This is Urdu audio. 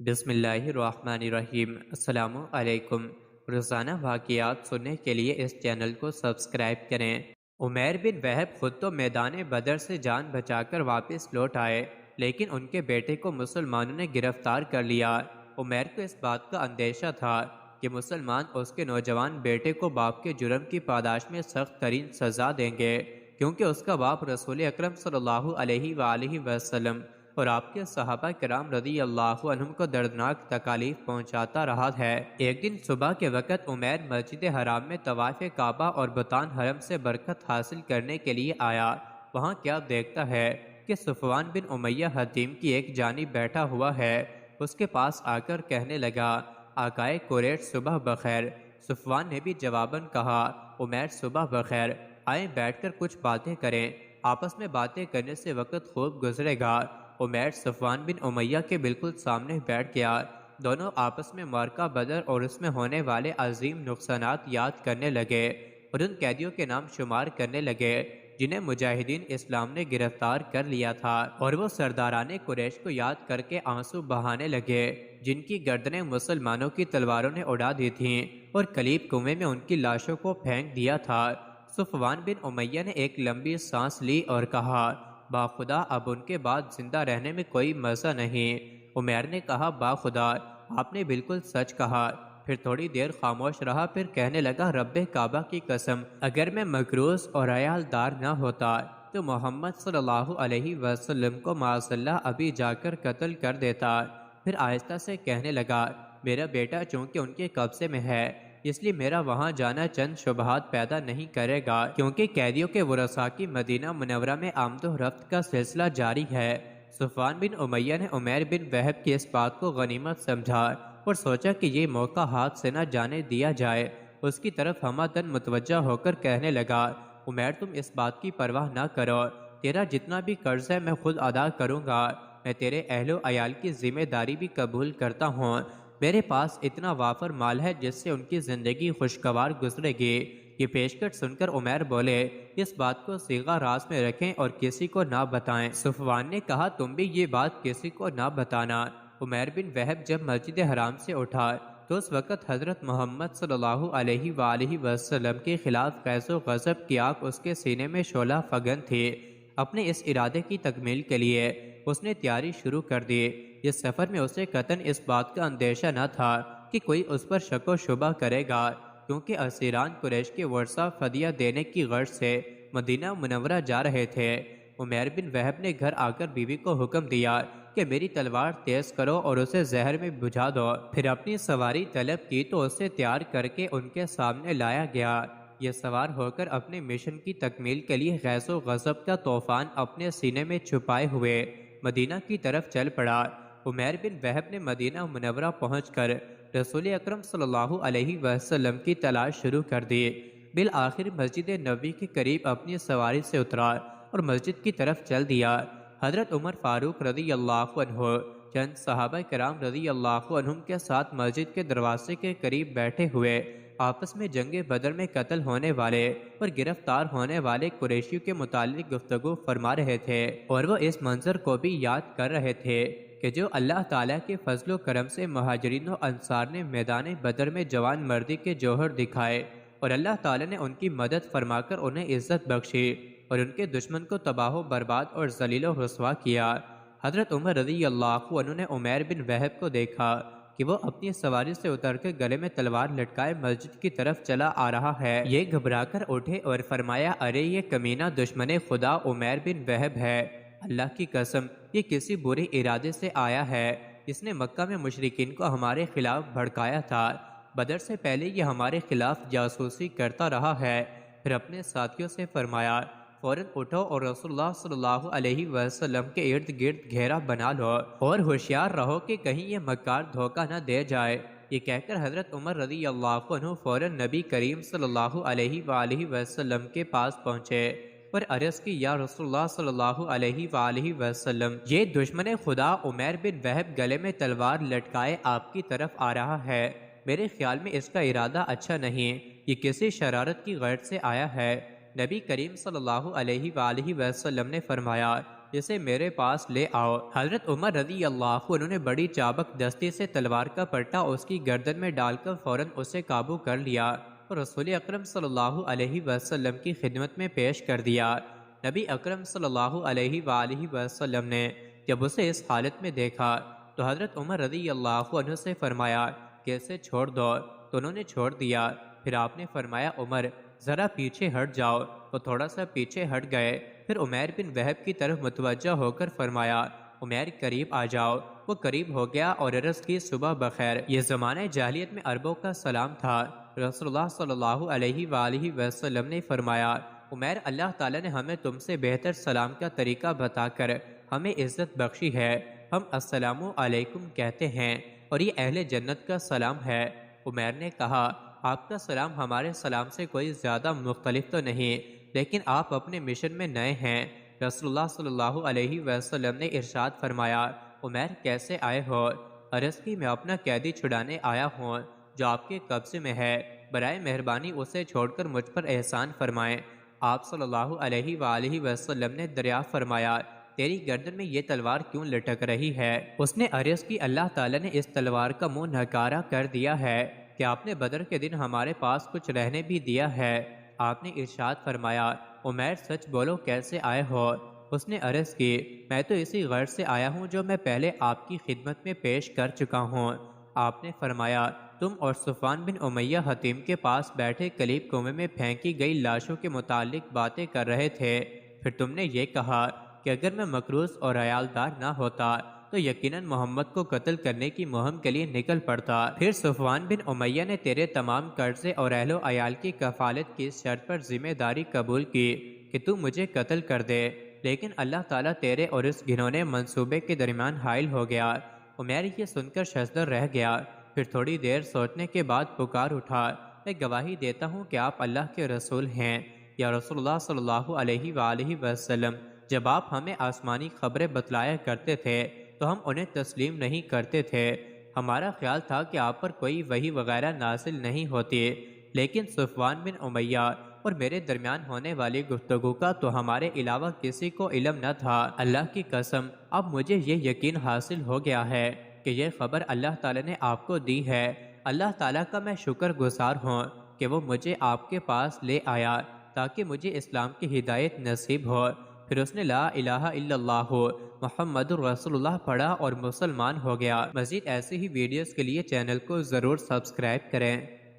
بسم اللہ الرحمن الرحیم۔ السلام علیکم۔ روزانہ واقعات سننے کے لیے اس چینل کو سبسکرائب کریں۔ عمیر بن وہب خود تو میدان بدر سے جان بچا کر واپس لوٹ آئے، لیکن ان کے بیٹے کو مسلمانوں نے گرفتار کر لیا۔ عمیر کو اس بات کا اندیشہ تھا کہ مسلمان اس کے نوجوان بیٹے کو باپ کے جرم کی پاداش میں سخت ترین سزا دیں گے، کیونکہ اس کا باپ رسول اکرم صلی اللہ علیہ وآلہ وسلم اور آپ کے صحابہ کرام رضی اللہ عنہم کو دردناک تکالیف پہنچاتا رہا ہے۔ ایک دن صبح کے وقت عمیر مسجد حرام میں طواف کعبہ اور بطان حرم سے برکت حاصل کرنے کے لیے آیا۔ وہاں کیا دیکھتا ہے کہ صفوان بن امیہ حتیم کی ایک جانب بیٹھا ہوا ہے۔ اس کے پاس آ کر کہنے لگا، آقائے قریش صبح بخیر۔ صفوان نے بھی جواباً کہا، عمیر صبح بخیر، آئیں بیٹھ کر کچھ باتیں کریں، آپس میں باتیں کرنے سے وقت خوب گزرے گا۔ عمیر صفوان بن امیہ کے بالکل سامنے بیٹھ گیا۔ دونوں آپس میں معرکہ بدر اور اس میں ہونے والے عظیم نقصانات یاد کرنے لگے اور ان قیدیوں کے نام شمار کرنے لگے جنہیں مجاہدین اسلام نے گرفتار کر لیا تھا، اور وہ سرداران قریش کو یاد کر کے آنسو بہانے لگے جن کی گردنیں مسلمانوں کی تلواروں نے اڑا دی تھیں اور کلیب کنویں میں ان کی لاشوں کو پھینک دیا تھا۔ صفوان بن امیہ نے ایک لمبی سانس لی اور کہا، باخدا اب ان کے بعد زندہ رہنے میں کوئی مزہ نہیں۔ عمیر نے کہا، باخدا آپ نے بالکل سچ کہا۔ پھر تھوڑی دیر خاموش رہا، پھر کہنے لگا، رب کعبہ کی قسم، اگر میں مکروز اور عیالدار نہ ہوتا تو محمد صلی اللہ علیہ وسلم کو معاذ اللہ ابھی جا کر قتل کر دیتا۔ پھر آہستہ سے کہنے لگا، میرا بیٹا چونکہ ان کے قبضے میں ہے اس لیے میرا وہاں جانا چند شبہات پیدا نہیں کرے گا، کیونکہ قیدیوں کے ورثاء کی مدینہ منورہ میں آمد و رفت کا سلسلہ جاری ہے۔ صفوان بن امیہ نے عمیر بن وہب کی اس بات کو غنیمت سمجھا اور سوچا کہ یہ موقع ہاتھ سے نہ جانے دیا جائے۔ اس کی طرف ہمدن متوجہ ہو کر کہنے لگا، عمیر تم اس بات کی پرواہ نہ کرو، تیرا جتنا بھی قرض ہے میں خود ادا کروں گا، میں تیرے اہل و عیال کی ذمہ داری بھی قبول کرتا ہوں، میرے پاس اتنا وافر مال ہے جس سے ان کی زندگی خوشگوار گزرے گی۔ یہ پیشکش سن کر عمیر بولے، اس بات کو صیغہ راز میں رکھیں اور کسی کو نہ بتائیں۔ صفوان نے کہا، تم بھی یہ بات کسی کو نہ بتانا۔ عمیر بن وہب جب مسجد حرام سے اٹھا تو اس وقت حضرت محمد صلی اللہ علیہ وآلہ وسلم کے خلاف غیظ و غضب کی آگ اس کے سینے میں شعلہ فگن تھی۔ اپنے اس ارادے کی تکمیل کے لیے اس نے تیاری شروع کر دی۔ اس سفر میں اسے قطعاً اس بات کا اندیشہ نہ تھا کہ کوئی اس پر شک و شبہ کرے گا، کیونکہ اسیران قریش کے ورثاء فدیہ دینے کی غرض سے مدینہ منورہ جا رہے تھے۔ عمیر بن وہب نے گھر آ کر بیوی کو حکم دیا کہ میری تلوار تیز کرو اور اسے زہر میں بجھا دو۔ پھر اپنی سواری طلب کی تو اسے تیار کر کے ان کے سامنے لایا گیا۔ یہ سوار ہو کر اپنے مشن کی تکمیل کے لیے غیظ و غضب کا طوفان اپنے سینے میں چھپائے ہوئے مدینہ کی طرف چل پڑا۔ عمیر بن وہب نے مدینہ منورہ پہنچ کر رسول اکرم صلی اللہ علیہ وسلم کی تلاش شروع کر دی۔ بالآخر مسجد نبوی کے قریب اپنی سواری سے اترا اور مسجد کی طرف چل دیا۔ حضرت عمر فاروق رضی اللہ عنہ چند صحابہ کرام رضی اللہ عنہم کے ساتھ مسجد کے دروازے کے قریب بیٹھے ہوئے آپس میں جنگ بدر میں قتل ہونے والے اور گرفتار ہونے والے قریشیوں کے متعلق گفتگو فرما رہے تھے، اور وہ اس منظر کو بھی یاد کر رہے تھے کہ جو اللہ تعالیٰ کے فضل و کرم سے مہاجرین و انصار نے میدان بدر میں جوان مردی کے جوہر دکھائے اور اللہ تعالیٰ نے ان کی مدد فرما کر انہیں عزت بخشی اور ان کے دشمن کو تباہ و برباد اور ذلیل و رسوا کیا۔ حضرت عمر رضی اللہ عنہ نے عمیر بن وہب کو دیکھا کہ وہ اپنی سواری سے اتر کے گلے میں تلوار لٹکائے مسجد کی طرف چلا آ رہا ہے۔ یہ گھبرا کر اٹھے اور فرمایا، ارے یہ کمینہ دشمن خدا عمیر بن وہب ہے، اللہ کی قسم یہ کسی برے ارادے سے آیا ہے، اس نے مکہ میں مشرکین کو ہمارے خلاف بھڑکایا تھا، بدر سے پہلے یہ ہمارے خلاف جاسوسی کرتا رہا ہے۔ پھر اپنے ساتھیوں سے فرمایا، فوراً اٹھو اور رسول اللہ صلی اللہ علیہ وسلم کے ارد گرد گھیرا بنا لو اور ہوشیار رہو کہ کہیں یہ مکار دھوکہ نہ دے جائے۔ یہ کہہ کر حضرت عمر رضی اللہ عنہ فوراً نبی کریم صلی اللہ علیہ وآلہ وسلم کے پاس پہنچے اور عرض کی، یا رسول اللہ صلی اللہ علیہ وآلہ وسلم، یہ دشمن خدا عمیر بن وہب گلے میں تلوار لٹکائے آپ کی طرف آ رہا ہے، میرے خیال میں اس کا ارادہ اچھا نہیں، یہ کسی شرارت کی غرض سے آیا ہے۔ نبی کریم صلی اللہ علیہ وآلہ وسلم نے فرمایا، اسے میرے پاس لے آؤ۔ حضرت عمر رضی اللہ عنہ نے بڑی چابک دستی سے تلوار کا پلٹا اس کی گردن میں ڈال کر فوراً اسے قابو کر لیا اور رسول اکرم صلی اللہ علیہ وسلم کی خدمت میں پیش کر دیا۔ نبی اکرم صلی اللہ علیہ وآلہ وسلم نے جب اسے اس حالت میں دیکھا تو حضرت عمر رضی اللہ عنہ سے فرمایا کہ اسے چھوڑ دو، تو انہوں نے چھوڑ دیا۔ پھر آپ نے فرمایا عمر ذرا پیچھے ہٹ جاؤ، وہ تھوڑا سا پیچھے ہٹ گئے۔ پھر عمیر بن وہب کی طرف متوجہ ہو کر فرمایا عمیر قریب آ جاؤ۔ وہ قریب ہو گیا اور عرض کی صبح بخیر۔ یہ زمانہ جاہلیت میں عربوں کا سلام تھا۔ رسول اللہ صلی اللہ علیہ وآلہ وسلم نے فرمایا عمیر اللہ تعالیٰ نے ہمیں تم سے بہتر سلام کا طریقہ بتا کر ہمیں عزت بخشی ہے۔ ہم السلام علیکم کہتے ہیں اور یہ اہل جنت کا سلام ہے۔ عمیر نے کہا آپ کا سلام ہمارے سلام سے کوئی زیادہ مختلف تو نہیں، لیکن آپ اپنے مشن میں نئے ہیں۔ رسول اللہ صلی اللہ علیہ وسلم نے ارشاد فرمایا عمیر کیسے آئے ہو؟ عرض کی میں اپنا قیدی چھڑانے آیا ہوں جو آپ کے قبضے میں ہے، برائے مہربانی اسے چھوڑ کر مجھ پر احسان فرمائیں۔ آپ صلی اللہ علیہ وآلہ وسلم نے دریافت فرمایا تیری گردن میں یہ تلوار کیوں لٹک رہی ہے؟ اس نے عرض کی اللہ تعالیٰ نے اس تلوار کا منہ نکارا کر دیا ہے کہ آپ نے بدر کے دن ہمارے پاس کچھ رہنے بھی دیا ہے۔ آپ نے ارشاد فرمایا عمیر سچ بولو کیسے آئے ہو؟ اس نے عرض کی میں تو اسی غرض سے آیا ہوں جو میں پہلے آپ کی خدمت میں پیش کر چکا ہوں۔ آپ نے فرمایا تم اور صفوان بن امیہ حتیم کے پاس بیٹھے کلیب کنویں میں پھینکی گئی لاشوں کے متعلق باتیں کر رہے تھے۔ پھر تم نے یہ کہا کہ اگر میں مکروز اور عیالدار نہ ہوتا تو یقیناً محمد کو قتل کرنے کی مہم کے لیے نکل پڑتا۔ پھر صفوان بن امیہ نے تیرے تمام قرضے اور اہل و عیال کی کفالت کی اس شرط پر ذمہ داری قبول کی کہ تو مجھے قتل کر دے، لیکن اللہ تعالیٰ تیرے اور اس گھنونے منصوبے کے درمیان حائل ہو گیا۔ عمیر یہ سن کر ششدر رہ گیا۔ پھر تھوڑی دیر سوچنے کے بعد پکار اٹھا میں گواہی دیتا ہوں کہ آپ اللہ کے رسول ہیں۔ یا رسول اللہ صلی اللہ علیہ وآلہ وسلم جب آپ ہمیں آسمانی خبریں بتلایا کرتے تھے تو ہم انہیں تسلیم نہیں کرتے تھے۔ ہمارا خیال تھا کہ آپ پر کوئی وحی وغیرہ نازل نہیں ہوتی، لیکن صفوان بن امیہ اور میرے درمیان ہونے والی گفتگو کا تو ہمارے علاوہ کسی کو علم نہ تھا۔ اللہ کی قسم اب مجھے یہ یقین حاصل ہو گیا ہے کہ یہ خبر اللہ تعالیٰ نے آپ کو دی ہے۔ اللہ تعالیٰ کا میں شکر گزار ہوں کہ وہ مجھے آپ کے پاس لے آیا تاکہ مجھے اسلام کی ہدایت نصیب ہو۔ پھر اس نے لا الہ الا اللہ محمد الرسول اللہ پڑھا اور مسلمان ہو گیا۔ مزید ایسی ہی ویڈیوز کے لیے چینل کو ضرور سبسکرائب کریں۔